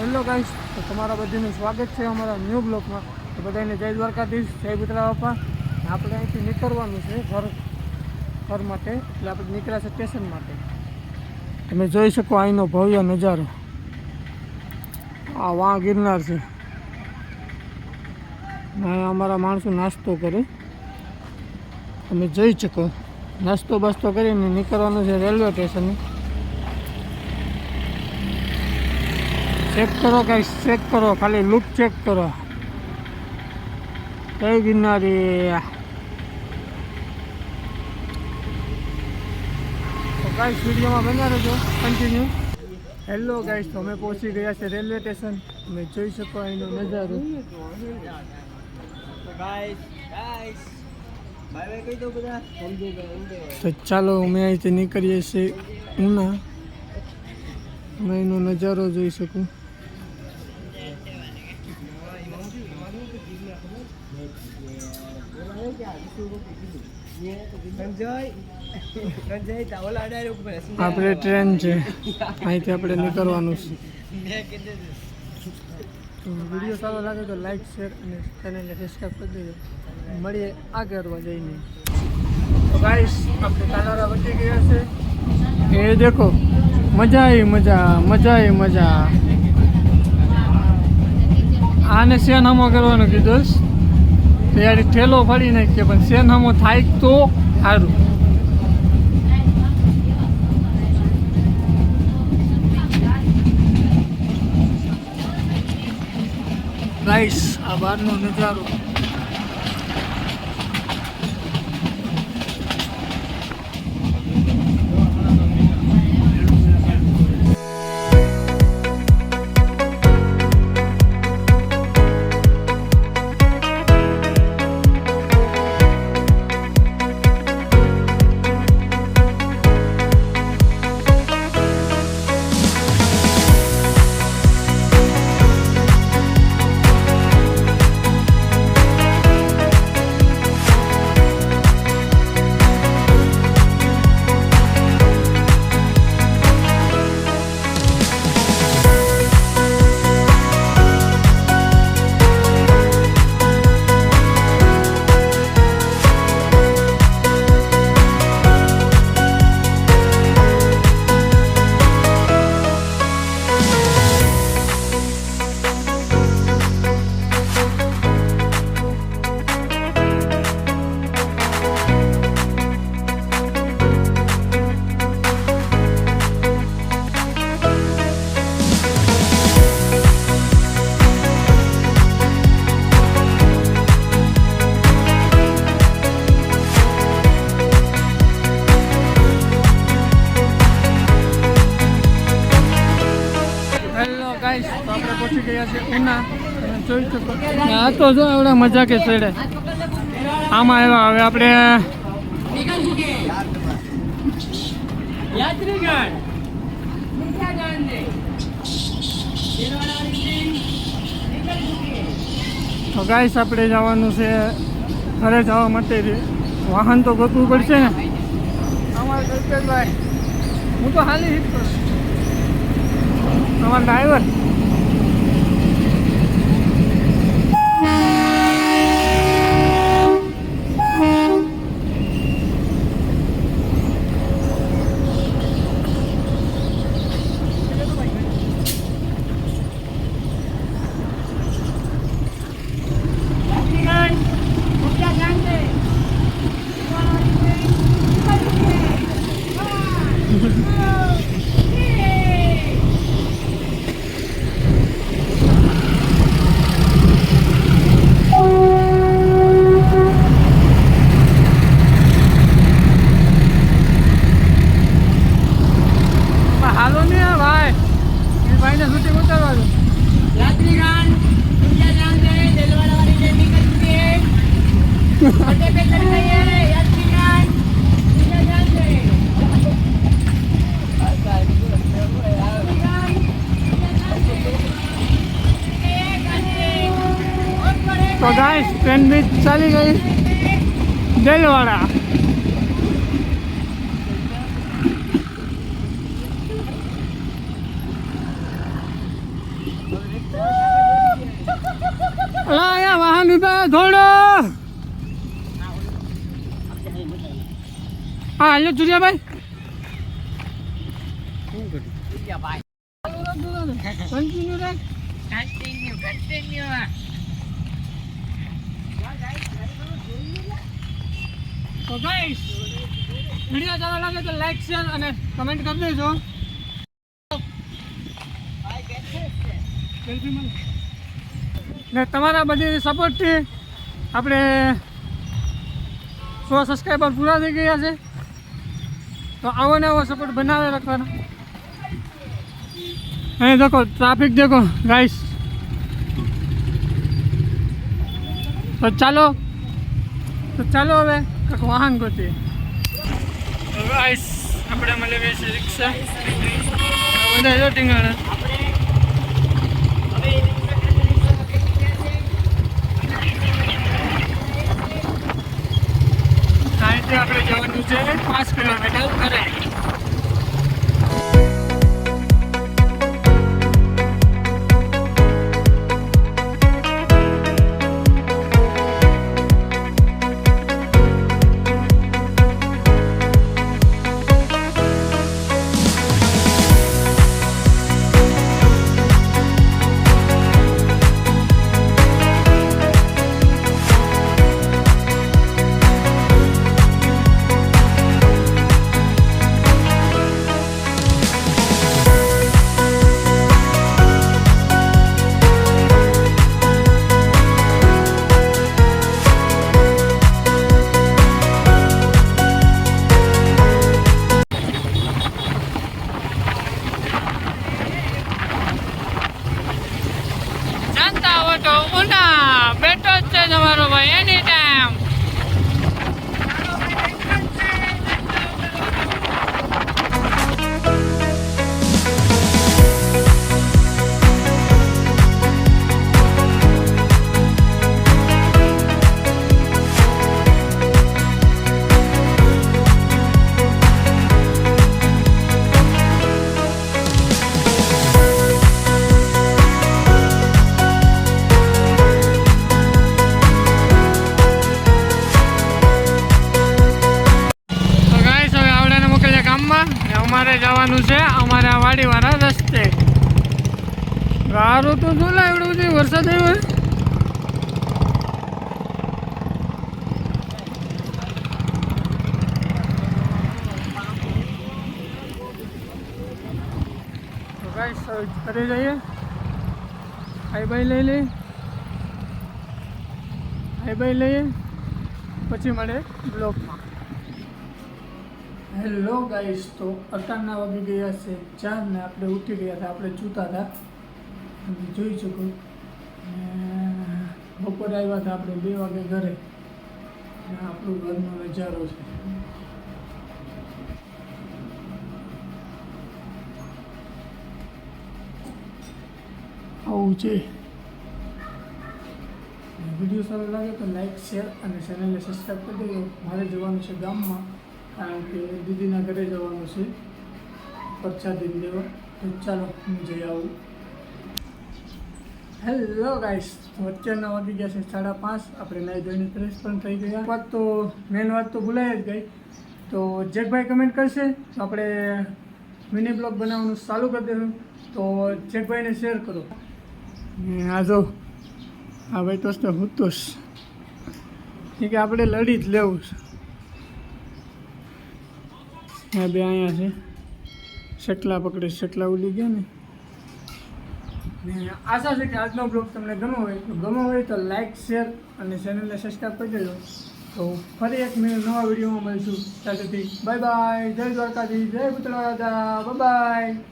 Hello guys, તો તમારા બધાનું સ્વાગત છે અમારા ન્યૂ બ્લોગમાં. તો બધાને જય દ્વારકાધીશ, જય બુતરા બાપા. આપણે અહીંથી નીકળવાનું છે ઘર માટે, એટલે આપણે નીકળ્યા છે સ્ટેશન માટે. તમે જોઈ શકો અહીંનો ભવ્ય નજારો. આ વાં ગિરનાર છે. અહીંયા અમારા માણસો નાસ્તો કરે, તમે જોઈ શકો. નાસ્તો બાસ્તો કરીને નીકળવાનું છે રેલવે સ્ટેશને. ચેક કરો ગાઈસ, ચેક કરો, ખાલી લુક ચેક કરો. કઈ ગિરનારી. તો ગાઈસ વિડીયોમાં બન્યા રહેજો કન્ટિન્યુ. હેલો ગાઈસ, તો અમે પહોંચી ગયા છે રેલવે સ્ટેશન. તમે જોઈ શકો અહીંનો નજારો. તો ચાલો અમે અહીંથી નીકળીએ છીએ ઉના. અમે એનો નજારો જોઈ શકું. આપણે ટ્રેન છે, અહીંથી આપણે નીકળવાનું છે. તો વિડીયો સારો લાગે તો લાઈક, શેર અને ચેનલને સબસ્ક્રાઈબ કરી દેજો. મળીએ આગળ જઈને. તો ગાઈસ, આપણે તાલારા વટી ગયા છે. એ દેખો, મજા આવી મજા, મજા આવી મજા. આને શેનામો કરવાનું કીધું તો યાર ઠેલો ફાડી નાખીએ, પણ શેનામો થાય તો સારું. ગાઈસ, આ બહારનો નજારો. ગાઈસ, તો આપણે પહોંચી ગયા છે ઉના. તમે જોઈ શકો. આ તો જો એવડા મજા કે ચડે આમાં આવ્યા. હવે આપણે તો ગાઈસ, આપણે જવાનું છે ઘરે જવા માટે. વાહન તો ગોતવું પડશે ને. અમારે કલ્પેશભાઈ, હું તો હાલી હિટ કરું. અમારા ડ્રાઈવર તો ગાઈસ, ટ્રેન બી ચાલી ગઈ દેલવાડા. અલા અહીંયા વાહન ઉભા થોડો હા હાલો જુરિયાભાઈ કન્ટિન્યુ રાખ તો ગાઈસ વિડિયો સારો લાગે તો લાઈક શેર અને કમેન્ટ કરી દેજો ને તમારા બધી સપોર્ટથી આપણે 100 સબસ્ક્રાઈબર પૂરા થઈ ગયા છે તો આવો ને આવો સપોર્ટ બનાવે રાખવાનો અહીં દેખો ટ્રાફિક દેખો ગાઈસ તો ચાલો હવે કંઈક વાહન ગોતીએ ગાઈસ આપણે મળી છે રિક્ષા બધા જો ટીંગાણા આપણે જવાનું છે 5 કિલોમીટર ઘરે બેઠો જ છે તમારો ભાઈ એની ટાઈમ અમારે જવાનું છે અમારા વાડીવાળા રસ્તે ગારું તો શું લાવડું બધું વરસાદ આવ્યો તો ગાઈસ ઘરે જઈએ હાઈ બાઈ લઈએ પછી મળે બ્લોકમાં હેલો ગાઈસ તો અત્યારના વાગી ગયા છે 4 ને આપણે ઉઠી ગયા હતા આપણે સૂતા હતા તમે જોઈ શકો બપોરે આવ્યા હતા આપણે 2 વાગે ઘરે અને આપણું ઘરનો નજારો છે આવું છે વિડીયો સારો લાગે તો લાઈક શેર અને ચેનલને સબસ્ક્રાઈબ કરી દેજો મારે જવાનું છે ગામમાં કારણ કે દીદીના ઘરે જવાનું છે પ્રસાદી દેવા તો ચાલો હું જઈ આવું હેલો ગાઈસ અત્યારના વાગી ગયા છે 5:30 આપણે નાઈ ધોઈને ફ્રેશ પણ થઈ ગયા વાત તો મેન વાત તો ભૂલાઈ જ ગઈ તો જેકભાઈ કમેન્ટ કરશે તો આપણે મિની બ્લોગ બનાવવાનું ચાલુ કરી દઈશું તો જેકભાઈને શેર કરો આ જો હા ભાઈ તો હું તો કે આપણે લડી જ લેવું છે હા બે અહીંયા છે શકલા પકડે શકલા ઉડી ગયા ને આશા છે કે આજનો બ્લોગ તમને ગમો હોય તો લાઈક શેર અને ચેનલને સબસ્ક્રાઈબ કરી દેજો તો ફરી એક નવા વિડીયોમાં મળીશું ત્યાં સુધી બાય બાય જય દ્વારકાધીશ જય પુતળા દાદા બાય બાય